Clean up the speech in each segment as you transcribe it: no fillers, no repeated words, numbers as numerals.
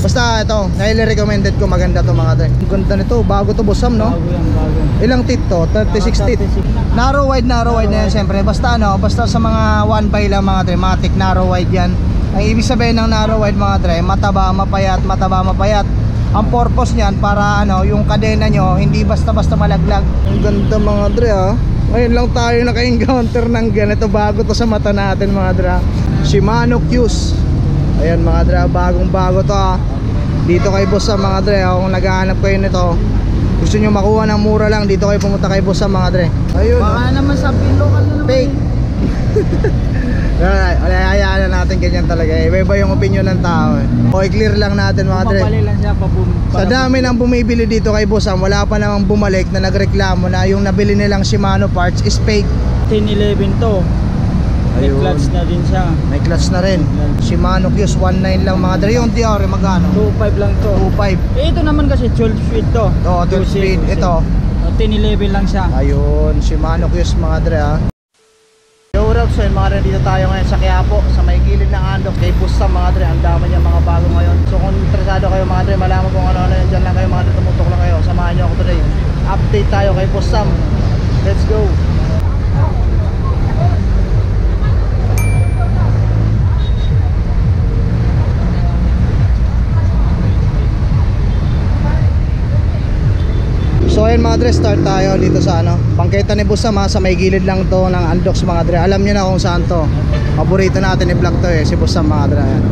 Basta ito, highly recommended ko, maganda to mga dre. Ang ganda nito, bago to boss Sam, no? Bago yan, bago. Ilang teeth to? 36 teeth. Narrow wide na yan siyempre. Basta ano, basta sa mga 1x lang mga dre, matic narrow wide yan. Ang ibig sabihin ng narrow wide mga dre, mataba, mapayat, mataba, mapayat. Ang purpose niyan para ano, yung kadena nyo hindi basta-basta malaglag. Ang ganda mga dre ah. Ngayon lang tayo naka-encounter ng ganito, bago to sa mata natin mga dre. Shimano Q's. Ayan mga dre, bagong bago to ah. Dito kay boss sa mga dre, kung naghahanap kayo nito, gusto nyo makuha ng mura lang, dito kayo pumunta kay boss sa mga dre. Ayun. Baka naman sabihin local na naman. Fake. Hayaan na natin ganyan talaga eh. Iba yung opinion ng tao eh. O i-clear lang natin mga dre. Mapapali lang siya Sa dami ng bumibili dito kay boss Sam, wala pa namang bumalik na nagreklamo na yung nabili nilang Shimano parts is fake. 1011 to. May Ayun. clutch na din siya. May clutch na rin. Shimano Q's 19 lang mga dre. Yung DR magkano? 2.5 lang to. 2.5. Eh, ito naman kasi 12 speed to. Oo, 12 speed. Ito 1011 lang siya. ayun, Shimano Q's mga dre ah. Yo, what's up? So yun mga dre, dito tayo ngayon sa Quiapo, sa may gilid ng Andok kay boss Sam mga dre. Ang dami niya mga bago ngayon. So kung interesado kayo mga dre, malaman kung ano-ano yan, dyan lang kayo mga dre, tumutok lang kayo. Samahan nyo ako today. Update tayo kay boss Sam. Let's go. So ayun mga dre, start tayo dito sa ano, pangketa ni boss Sam ha, sa may gilid lang to ng Andox mga dre. Alam niyo na kung saan to. Paborito natin i-vlog to eh, si boss Sam mga dre. Ayan.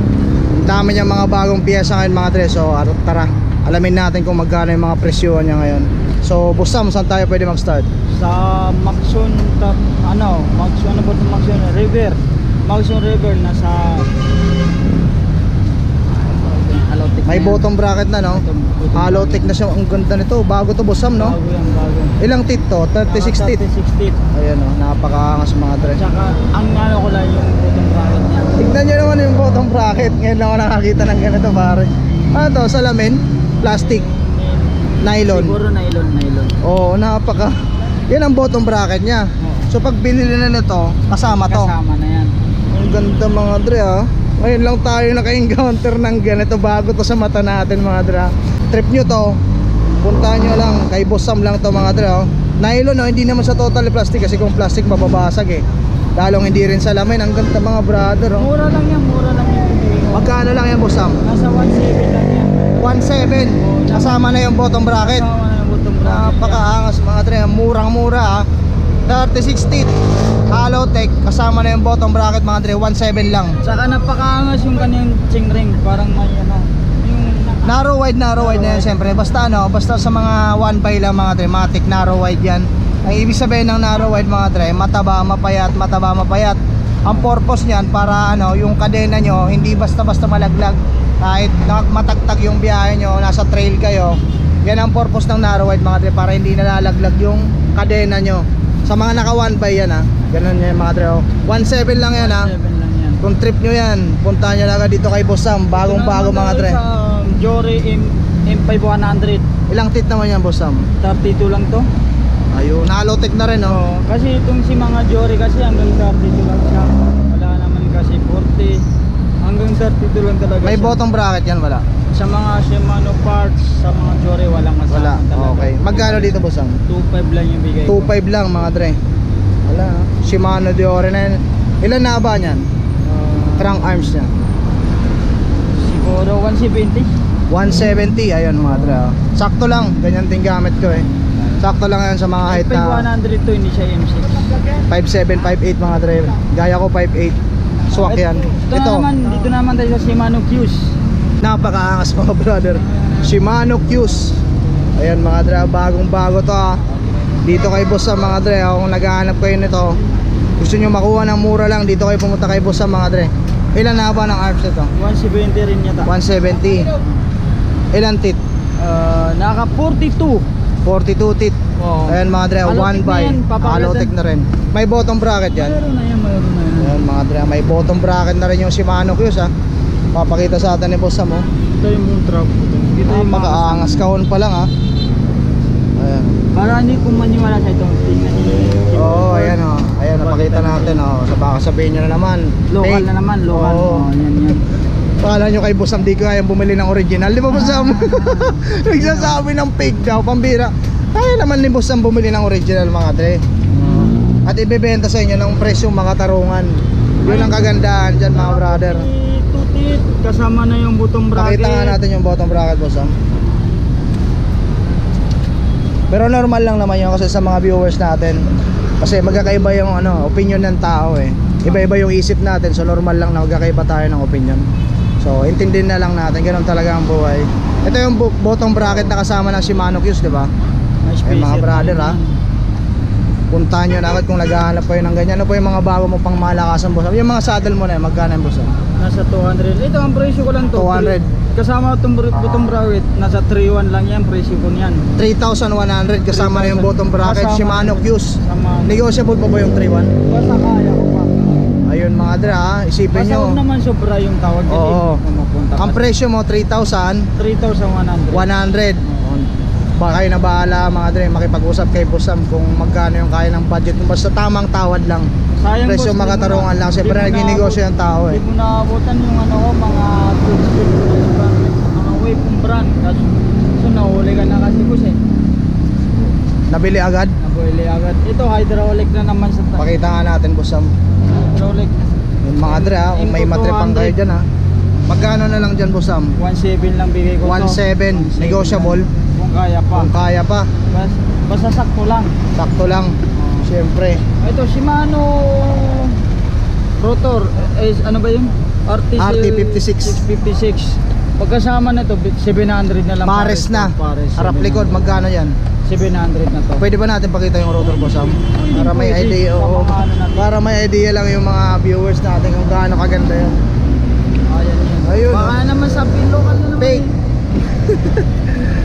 Ang dami niya mga bagong piyesa ngayon mga dre. So tara, alamin natin kung magkano yung mga presyo niya ngayon. So boss Sam, saan tayo pwede mag-start? Sa Maxon Maxon, ano ba ito Maxon River? Maxon River nasa Halotech. May bottom bracket na no? Halotech na siya. Ang ganda nito, bago to boss Sam no? Bago yan, bago. Ilang teeth to? 36 teeth. 36 teeth. Ayan o, napakaangas mga dre. Tsaka ang ano ko lang yung bottom bracket niya. Tignan nyo naman yung bottom bracket. Ngayon lang ako nakakita ng ganito pare. Ano to? Salamin? Plastic? Nylon? Siguro nylon. Oo, napaka. Yan ang bottom bracket niya. So pag binili na nito, kasama to. Kasama na yan. Ang ganda mga dre ah. Ngayon lang tayo naka-encounter ng ganito, bago to sa mata natin mga dre. Trip nyo to, puntahan nyo lang kay boss Sam lang to mga dre oh. Nylon no, hindi naman sa total plastic, kasi kung plastic mababasag eh. Lalong hindi rin salamin. Ang ganda mga brother oh. Mura lang yan. Magkano lang yan boss Sam? Nasa 1.7 lang yan. 1.7. Kasama na yung bottom bracket. Kasama na yung bottom bracket. Napakaangas mga dre, murang mura ah. 36 teeth Halotech, kasama na yung bottom bracket mga dre, 1.7 lang. Saka napakaangas yung kanyang chingring. Parang may ano, yung Narrow wide na yan siyempre. Basta ano, basta sa mga 1x lang mga dre, matic narrow wide yan. Ang ibig sabihin ng narrow wide mga dre, mataba, mapayat, mataba, mapayat. Ang purpose niyan para ano, yung kadena nyo hindi basta-basta malaglag. Kahit matagtag yung biyahe nyo, nasa trail kayo, yan ang purpose ng narrow wide mga dre, para hindi nalalaglag yung kadena nyo. Sa mga naka 1x yan ha, ganun yan mga dre oh. 1.7 lang yan ha. 7 lang yan. Kung trip nyo yan, puntahan nyo lang dito kay boss Sam. Bagong bago mga dre. Sa Jory M5100. Ilang teeth naman yan boss Sam? 32 lang to. Ayun, Halotech na rin oh. Kasi itong si mga Jory kasi hanggang 32 lang siya. Wala naman kasi 40. Hanggang 32 lang talaga May siya. bottom bracket yan wala? Sa mga Shimano parts, sa mga Jory walang kasama Wala, talaga. okay. Magkano dito boss Sam? 2.5 lang yung bigay ko. 2.5 lang mga dre. Wala, Shimano Diore na yan. Ilan na ba niyan? Crank arms niya? Siguro 170. 170, ayun mga dre oh. Sakto lang, ganyan din gamit ko eh. Sakto lang yan sa mga height na 100 to, hindi siya M6. 5'7", 5'8 mga dre. Gaya ko 5'8. Swak yan. Dito naman tayo sa Shimano Q's. Napakaangas mga brother. Shimano Q's. Ayan mga dre, bagong bago to ah. Dito kay boss sa mga dre, kung naghahanap kayo nito, gusto nyo makuha ng mura lang, dito kayo pumunta kay boss sa mga dre. Ilan na ba ng arms ito? 170 rin yata. 170. Ilan teeth? Naka 42. 42 teeth. Oo. Ayan mga dre, Halotech 1 na by yan, papakita. Halotech na rin. May bottom bracket yan. Mayroon na yan. Ayan mga dre, may bottom bracket na rin yung Shimano Q's ha. Papakita sa atin ni boss Sam oh. Ito yung moon trap. Ito yung Makaangas kahon pa lang ha. Ayan. Para hindi ko maniwala sa itong tingnan niyo. Oo, ayan o. Ayan, napakita natin o. So baka sabihin nyo na naman. Local fake. na naman, local. Oo. Yan. Akala nyo kay Boss Sam di kayang bumili ng original, di ba Boss Sam? Nagsasabi ng fake daw, pambira. Kaya naman ni Boss Sam bumili ng original mga dre. At ibebenta sa inyo ng presyong makatarungan. Yun ang kagandahan dyan mga brother. Tutit, kasama na yung bottom bracket. Pakita nga natin yung bottom bracket Boss Sam. Pero normal lang naman yun kasi sa mga viewers natin. Kasi magkakaiba yung opinion ng tao eh. Iba-iba yung isip natin, so normal lang na magkakaiba tayo ng opinion. So intindihin na lang natin, ganoon talaga ang buhay. Ito yung bottom bracket na kasama ng Shimano Q's, di ba? Mga brother ha. Puntahan nyo na agad kung naghahanap kayo ng ganyan. Ano po yung mga bago mo pang malakasan Boss Sam? Yung mga saddle mo na yun, magkano yung Boss Sam? Nasa 200. Ito ang presyo ko lang to. 200. Kasama itong bottom bracket, nasa 3.1 lang yan, presyo ko niyan. 3,100 kasama na yung bottom bracket, Kasama. Shimano Q's. Sama. Negotiable pa ba yung 3,1? Basta kaya ko pa. Ayun mga dra ha, isipin Basta nyo. huwag naman sobra yung tawag. kasi Oo. mapunta Ang ka. presyo mo 3,100. 3,100. Baka kayo na bahala mga dre, makipag-usap kay Boss Sam kung magkano yung kaya ng budget mo. Basta tamang tawad lang. Sayang Presyo boss, makatarungan lang. Siyempre nagninegosyo yung tao eh. Hindi mo naabutan yung mga goods brand, mga wave ng brand. Kasi so nahuli ka na kasi boss eh. Nabili agad. Nahuli agad. Ito hydraulic na naman sa Pakita nga natin Boss Sam. hydraulic. Yung mga dre ha, kung may matripang kayo dyan ha. Magkano na lang dyan Boss Sam? 1.7 lang bigay ko to. 1,700. Negotiable. Kung kaya pa. Kung kaya pa. Basta sakto lang. Sakto lang. Siyempre. Ito Shimano rotor ano ba yun? RT56. 656. Pagkasama na to 700 na lang. Pares na. Pares. Harap likod, magkano yan? 700 na to. Pwede ba natin pakita yung rotor Boss Sam? Para may Pwede. idea, oo. Sa mga ano natin. Para may idea lang yung mga viewers natin kung gaano kaganda yun. Ayan yan. Ayun, Baka naman sa local na naman. Fake.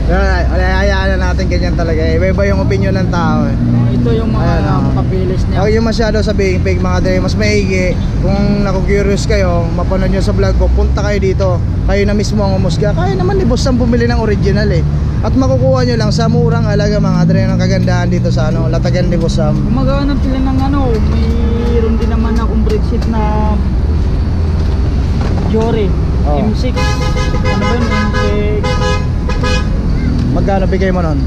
Hayaan na natin ganyan talaga. Iba-iba yung opinion ng tao eh. Ito yung mga Ayan, papilis niya. Huwag yung masyado sabihin fake mga dre. Mas maigi kung naku-curious kayo, mapanood nyo sa vlog ko, punta kayo dito. Kayo na mismo ang umusga. Kaya naman ni Boss Sam bumili ng original eh. At makukuha nyo lang sa murang halaga mga dre ng kagandahan dito sa Latagan ni Boss Sam. Kung maghanap sila ng mayroon din naman akong brake sheet na Jory Oh. M6. Ano ba yun? M6 Magkano bigay mo nun?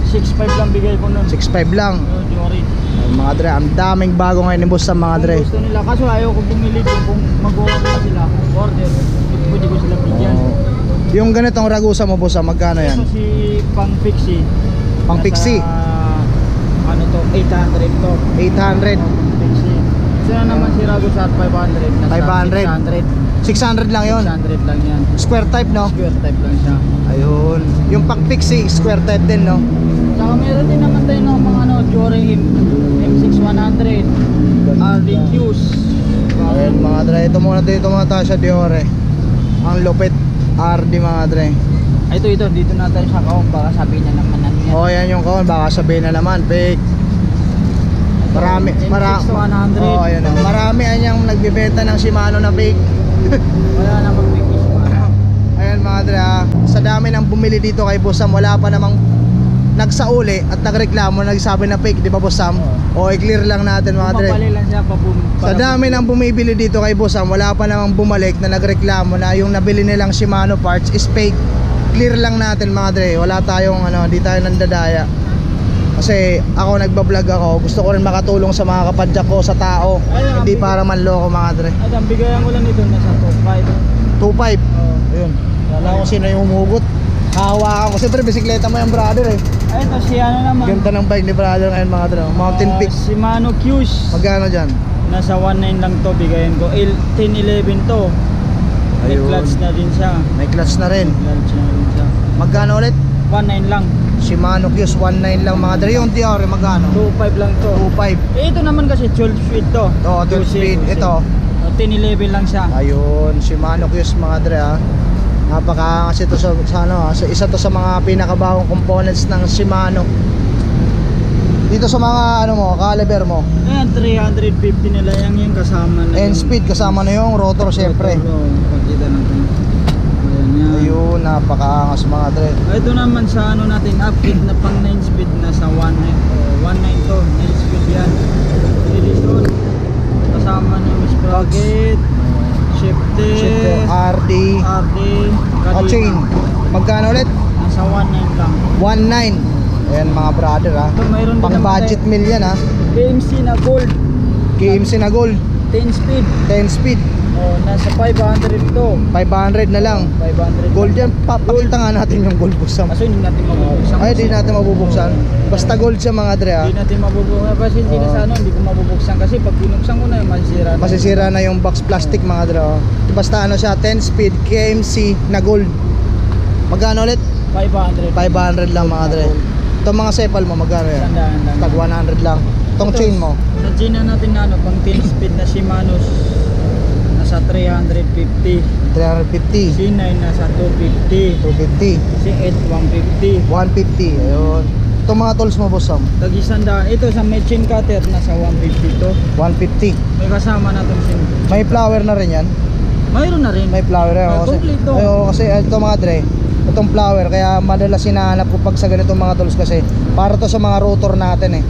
6.5 lang bigay ko nun. 6.5 lang. Jory. Ay, mga dre, ang daming bago ngayon ni Boss Sam mga dre. Kung gusto nila, kaso ayaw ko bumili doon. Kung mag-order na sila, order, pwede ko sila bigyan. Oo. Yung ganitong ragusa mo Boss Sam, magkano yan? Ito si Pang Pixie. Pang Pixie? Ano to, 800 to. 800. Pixie. Ito na naman si Ragusat 500. Nasa 500. 600 lang yon. 600 lang yan. Square type no? Square type lang siya. Ayun. Yung pang Pixie, square type din no? Saka meron din naman tayo ng mga Jory M6100 RDQs. Ayun mga dre, ito muna dito mga Tasha Diore. Ang lupit RD mga dre. Ito dito na tayo sa kaong, baka sabihin na naman ano yan. Oh, yan yung kaon, baka sabihin na naman fake. Marami, M6100. Oh, ayun oh. Marami anyang nagbebenta ng Shimano na fake. Wala namang fake Shimano. Ayun mga dre, sa dami ng bumili dito kay Boss Sam, wala pa namang nagsauli at nagreklamo, nagsabi na fake, di ba Boss Sam? O i-clear lang natin mga dre. Pumapali lang siya Sa dami ng bumibili dito kay Boss Sam, wala pa namang bumalik na nagreklamo na yung nabili nilang Shimano parts is fake. Clear lang natin mga dre, wala tayong hindi tayo nandadaya. Kasi ako nagbablog ako, gusto ko rin makatulong sa mga kapadyak ko, sa tao. Ayun, Hindi para manloko mga dre. At ang bigayan ko lang nito nasa top 5. 2.5. Ayun. Wala ko sino yung humugot. Hawakan ko. Siyempre bisikleta mo yung brother eh. Ay, ito si ano naman. Ganda ng bike ni brother ngayon mga dre. Mountain Peak. Shimano Q's. Magkano dyan? Nasa 1.9 lang to, bigayan ko. 10.11 to. May Ayun. clutch na din siya. May clutch na rin. Clutch na din siya. Magkano ulit? 1.9 lang. Shimano Q's 1.9 lang mga dre. Yung Diore magkano? 2.5 lang to. 2.5. Ito naman kasi 12 speed to. Oo, 12 speed. Ito. 10.11 lang siya. Ayun, Shimano Q's mga dre ha. Napakaangas ito sa isa to sa mga pinakabagong components ng Shimano. Dito sa mga caliber mo. Ayan, 350 nila yung kasama na. And speed kasama na yung rotor syempre. Pagkita natin. Ayan yan. Ayun, napakaangas mga dre. Ito naman sa natin, update na pang 9 speed na sa 1.9 to. 9 speed yan. Edison. Kasama na yung sprocket. shifter, RD. RD, O chain. Magkano ulit? nasa 1.9 lang. 1.9. Ayan mga brother ha. Ito mayroon din Pang naman budget tayo, meal yan ha. KMC na gold, KMC na gold. 10 speed. 10 speed. Oh, nasa 500 to. 500 na lang. 500 Gold lang. yan. Pakita nga natin yung gold bossam. Kaso hindi natin mabubuksan. Ay di natin mabubuksan. Basta gold siya mga dre ha. Hindi natin mabubuksan. Kasi hindi na sa ano, hindi ko mabubuksan. Kasi pag binuksan ko na yun, masisira na. Masisira na yung box plastic mga dre oh. Basta ano siya 10 speed KMC na gold. Magkano ulit? 500. 500 lang mga dre. Itong mga sepal mo magkano yan? Sandaan lang. Tag 100 lang. Itong Ito, chain mo Sa chain na natin na ano, pang 10 speed na Shimano's nasa 350. 350, C9 nasa 250. 250, C8 150. 150. Ayun. Itong mga tools mo boss Sam, Tag-isanda. Ito sa machine cutter nasa 150 to. 150. May kasama na itong sim. May flower na rin yan. Mayroon na rin. May flower yan. May Kasi, complete to. ayun, kasi ito mga dre, itong flower kaya madalas hinahanap ko pag sa ganitong mga tools kasi para to sa mga rotor natin eh.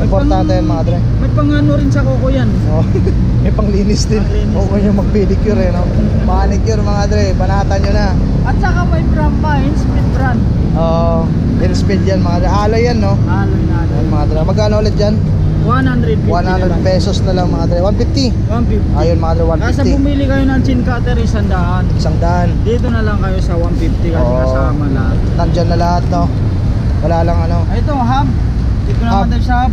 Importante yan mga dre. May pangano rin sa koko yan. Oh. May panglinis din. Panglinis. O kung yung mag-pedicure eh no. Manicure mga dre, banatan nyo na. At saka may brand pa, speed brand. Oh, speed yan mga dre. Alay yan no. Alloy na Yan alloy. mga dre. Magkano ulit dyan? 150 na 100 lang. pesos na lang mga dre. 150. 150. Ayun mga dre, Nasa 150. bumili kayo ng chin cutter, 100. 100. Dito na lang kayo sa 150 kasi Oo. kasama lahat. Nandyan na lahat no. Wala lang ano. Ito, hub. Dito naman Hub. tayo sa hub.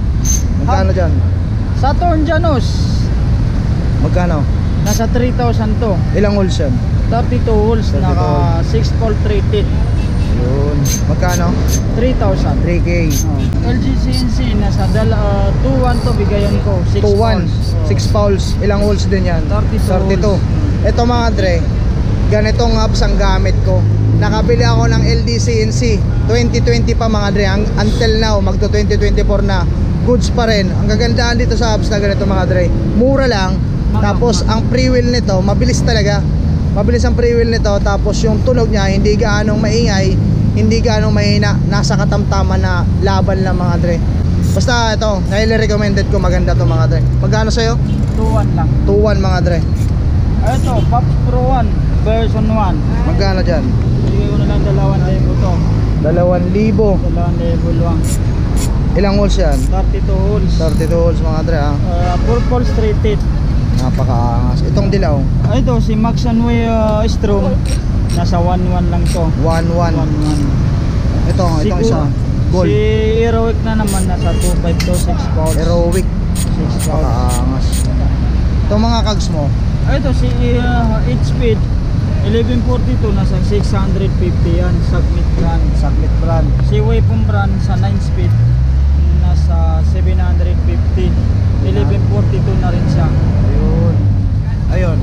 Magkano dyan? Saturn Janus. Magkano? Nasa 3,000 to. Ilang holes yan? 32 holes. 32 Naka 6 volt rated. Yun. Magkano? 3,000. 3K. LG CNC nasa 2,1 to bigayan ko. 6 2-1. volts. 6 poles. Ilang holes din yan? 32 holes. Ito mga dre, ganitong hubs ang gamit ko. Nakabili ako ng LDCNC 2020 pa mga dre. Until now, magto 2024 na. Goods pa rin. Ang kagandahan dito sa hubs na ganito mga dre, mura lang. Tapos ang pre-wheel nito, mabilis talaga. Mabilis ang pre-wheel nito. Tapos yung tunog niya, hindi gaanong maingay, hindi gaanong mahina. Nasa katamtaman na laban lang mga dre. Basta ito, recommended ko, maganda to mga dre. Magkano sa'yo? 2,1 lang. 2-1 mga dre. Ito, Pops Pro 1 version 1. Magkano dyan? Bigay ko na lang 2,000 to. 2,000. 2,000 lang. Ilang holes yan? 32 holes. 32 holes mga dre ha. Purple straighted. Napakaangas. Itong dilaw, Ito, si Max Anway Strom. Nasa 1,1 lang to. 1-1. 1,1. Itong isa, gold. Si Heroic na naman nasa 2,5 to 6 volts. Heroic. 6 volts. Napakaangas. Itong mga cogs mo, Ito si 8 speed 1142 nasa 650 yan. Submit brand. Submit brand. Si Waypong brand sa 9 speed nasa 750. 1142 na rin siya. Ayun. Ayun.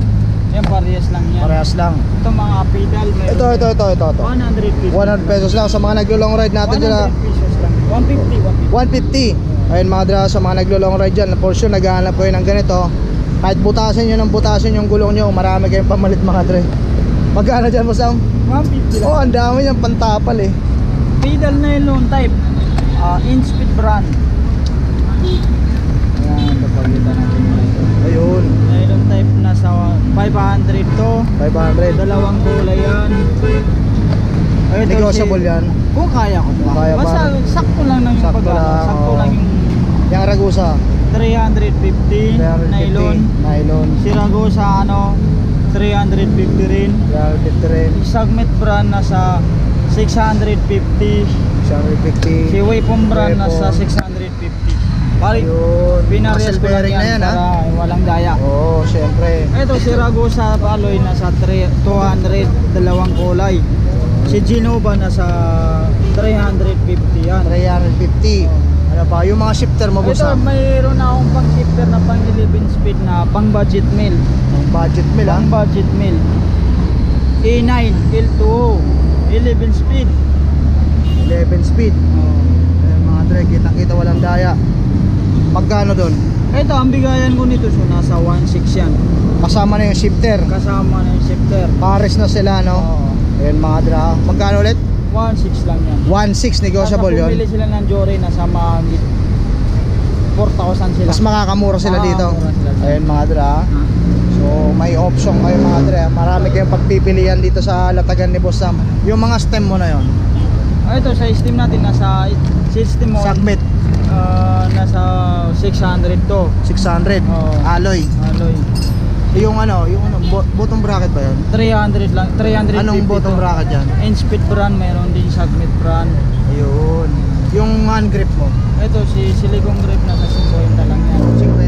Yan parehas lang yan. Parehas lang. Ito mga pedal meron Ito. din. 150. 100 pesos lang sa mga naglo-long ride natin 100 dyan. pesos lang. 150. 150. Ayun mga dra, sa mga naglo-long ride dyan, for sure naghahanap kayo ng ganito. Kahit butasin nyo ng butasin yung gulong nyo, marami kayong pamalit mga dre. Magkano dyan mo Sam? 150 lang. Oh, ang dami niyang pantapal eh. Pedal nylon type. In-speed brand. Ayan, papagita natin ito. Ayun, Nylon type nasa 500 to. 500. Dalawang kulay yan. Ito Negotiable yan. Kung kaya ko pa. Kaya Basta pa. sakto lang ng Sakto pag lang, sakto oo. lang yung Yung Ragusa, 350, 350. nylon. Nylon. Si Ragusa 350 rin. 350 rin. Submit brand nasa 650. 650. Si Waypong brand Waypong. nasa 650. Pari, Ayun. pinarehas ko lang Bearing yan na yan ha. para walang daya. Oo, syempre. Ito si Ragusa alloy nasa 200, dalawang kulay. Si Genova nasa 350 yan. 350. Ano pa? Yung mga shifter mo Ito Sam? mayroon na akong pang shifter na pang 11 speed na pang budget mill. Budget mill ha? Pang budget mill. A9, L2O, 11 speed. 11 speed. Ayun mga dre, kitang-kita walang daya. Magkano doon? Ito ang bigayan ko nito so nasa 1.6 yan. Kasama na yung shifter. Kasama na yung shifter. Pares na sila no? Oo. Ayun mga dre ha. Magkano ulit? 1.6 lang yan. 1.6 negotiable Basta yun. bumili sila ng Jory nasa mga 4,000 sila. Mas makakamura sila dito. Makakamura sila dito. Ayun mga dre ha. Ha? So So may option kayo mga dre. Marami kayong pagpipilian dito sa latagan ni Boss Sam. Yung mga stem mo na yon. Ito sa system natin, nasa system mo. Submit Nasa 600 to. 600 Oo. alloy. Alloy. Yung bottom bracket ba yun? 300 lang, 350. Anong bottom bracket yan? N-speed brand, meron din submit brand. Ayun. Yung hand grip mo? Ito si silicone grip, nasa 50 lang yan.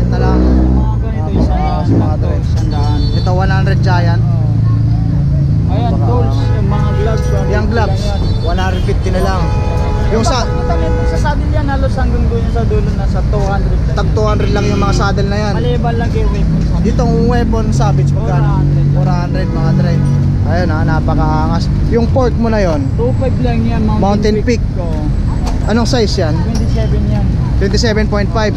50 lang. Mga ganito, Napakaagas, mga dre. isandaan. Ito 100 Giant. Ayan, tools, yung mga gloves. Yung gloves 150 na lang. Yung sa sa saddle yan, halos hanggang doon sa dulo, nasa 200 lang. tag 200 lang yung mga saddle na yan. Maliban lang kay weapon. Ditong weapon savage magkano? 400 mga dre. Ayun ha, napakaangas. Yung fork mo na yon, 2.5 lang yan, Mountain Peak. Oo. anong size yan? 27 yan. 27.5.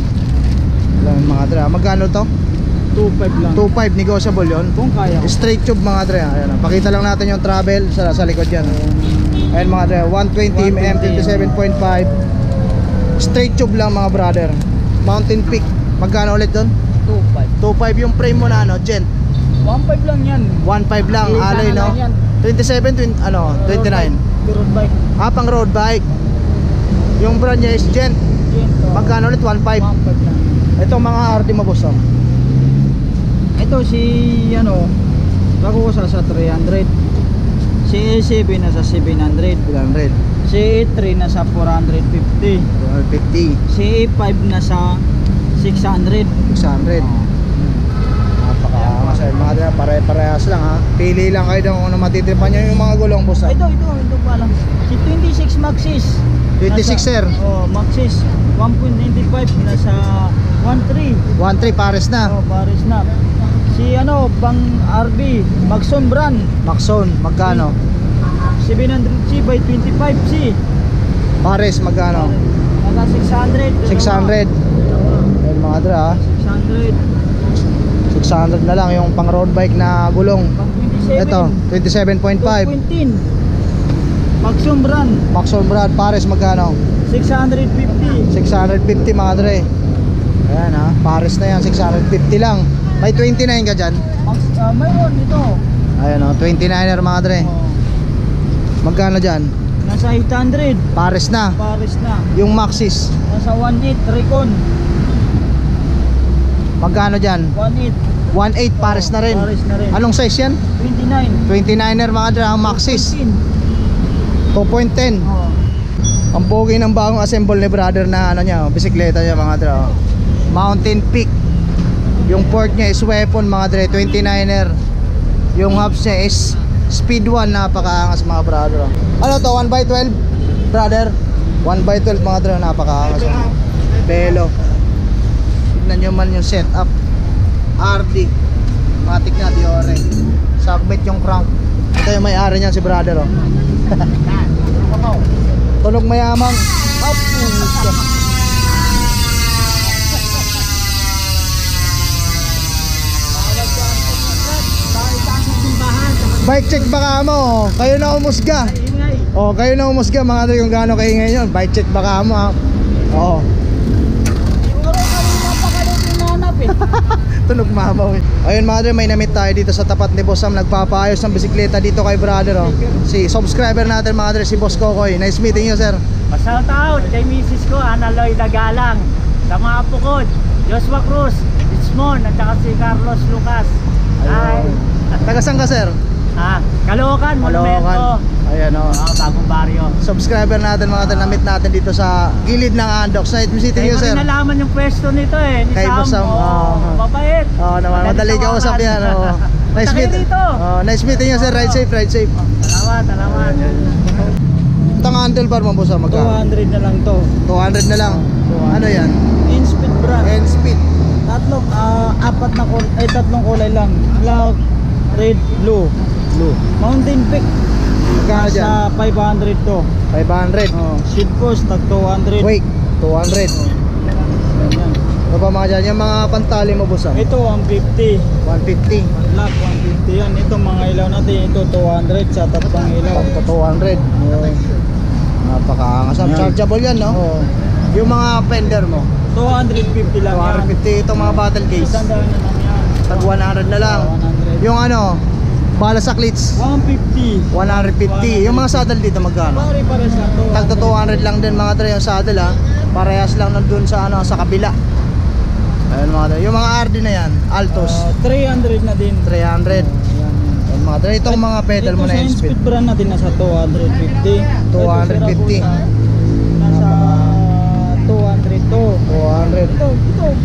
Alam mga dre, magkano to? 2.5 lang. 2.5 negotiable yon. Kung kaya ko. Straight tube mga dre. Ayan, pakita lang natin yung travel sa likod yan. Ayan mga dre, 120 mm 57.5. Straight tube lang mga brother. Mountain Peak. Magkano ulit doon? 2.5. 2.5 yung frame mo na ano, gent. 1.5 lang yan. 1.5 lang, Isa alloy na no? lang yan. 27, 29. Road bike. Pang road bike. Yung brand niya is gent. Magkano ulit? 1.5. 1.5 lang. Itong mga RD mo boss oh. Ito si Rakusa sa 300. Si A7 nasa 700. 300. Si A3 nasa 450. 250. Si A5 nasa 600. 600. Napakaangas ay mga dre, pare-parehas lang ha. Pili lang kayo kung ano matitipan nyo yung mga gulong boss ha. Ito pa lang. Si 26 Maxis. 26 sir. Oh, Maxis 1.95 nasa 13. 1.3 pares na. Oh, Paris na. Si Bang RB, Maxon brand. Maxon, magkano? 700C by 25C. Pares, magkano? Nasa 600. 600. Ayun mga dre ha. 600. 600 na lang yung pang road bike na gulong. Pang 27. Ito, 27.5. 2.10. Maxon brand. Maxon brand, pares magkano? 650. 650 mga dre. Ayan ha, pares na yan, 650 lang. May 29 ka dyan? Mayroon ito. Ayan o, 29er mga dre. Oh, Magkano dyan? nasa 800. Pares na. Paris na. Yung Maxis, Nasa 18. Recon. magkano dyan? 18. 1.8 pares na rin. Paris na rin. Anong size yan? 29. 29er mga dre, ang Maxis 2.10. 2.10. Oh. Ang pogi ng bagong assemble ni brother na niya, bisikleta niya mga dre. Mountain Peak. Yung port niya is weapon mga dre, 29er. Yung hubs niya is speed 1, napakaangas mga brother. Ano to, 1x12 brother? 1x12 mga dre, napakaangas. Belo. Tignan nyo man yung setup. RD matic na Diore. Submit yung crank. Ito yung may-ari niyan si brother oh. Tunog mayamang. Up. Bike check baka mo. Kayo na umusga. Oh, kayo na umusga mga dre kung gaano kaingay yun. Bike check baka mo ha. Oo. Tunog mamaw eh. Ayun mga dre, may namit tayo dito sa tapat ni Boss Sam. Nagpapaayos ng bisikleta dito kay brother oh. Si subscriber natin mga dre, si Boss Kokoy. Nice meeting you sir. Shout out kay misis ko, Ana Lloyd Galang, sa mga apo ko, Joshua Cruz, Richmond, at saka si Carlos Lucas. Ay, Taga saan ka sir? Caloocan, Monumento. Ayan oh. Bagong baryo. Subscriber natin mga dre, namit natin dito sa gilid ng Andox. Nice meeting Kaya you ko sir. rin nalaman yung pwesto nito ni Kay Boss Sam, mabait. Oh, naman madali ka usap yan oh. Nice meeting. Oh, nice meeting you sir. Ride safe, ride safe. Salamat. Itong handlebar mo Boss Sam, magkano? 200 na lang to. 200 na lang. Ano yan? In-speed brand. And speed. Tatlong kulay lang. Black, red, blue. Blue. Mountain Peak. Magkano dyan? Sa 500 to. 500. Oh, seat post tag 200. Wait, 200. Ganyan. Ano pa mga dyan? Yung mga pantali mo Boss Sam? Ito 150. 150. Black 150 yan. Ito mga ilaw natin. Ito 200 sa tatlong ilaw. Pagka 200. Napakaangas. Yan. Chargeable yan no? Oh, Yung mga fender mo? 250 lang yan. 250. Itong mga battle case. Isang daan na lang yan. Tag 100 na lang. 100. Yung ano, bala sa clits, 150. 150. Yung mga saddle dito magkano? Pare-pares lang to. Tag 200 lang din mga dre yung saddle ha. Parehas lang nandun sa ano, sa kabila. Ayun mga dre. Yung mga RD na yan, Altos, 300 na din. 300. Ayan. Ayun mga dre, itong mga pedal mo na yung Ito sa speed. Speed brand natin nasa 250. 250. Nasa 200 to. 200.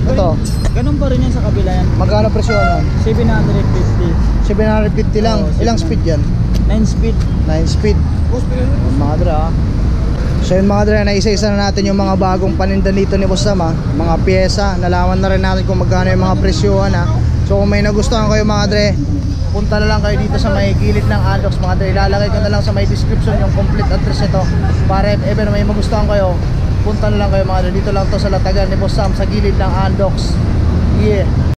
Ito, Ganun pa rin yan sa kabila yan. magkano presyo yan? 750. 750 lang. Oo, Ilang 700. speed yan? 9 speed. 9 speed. Ayun, mga dre ha. So yun mga dre, naisa-isa na natin yung mga bagong paninda dito ni Boss Sam ha. Mga pyesa, nalaman na rin natin kung magkano yung mga presyohan ha. So kung may nagustuhan kayo mga dre, punta na lang kayo dito sa may gilid ng Andox mga dre. Ilalagay ko na lang sa may description yung complete address nito. Para if ever may magustuhan kayo, punta na lang kayo mga dre. Dito lang to sa Latagan ni Boss Sam sa gilid ng Andox. Yeah.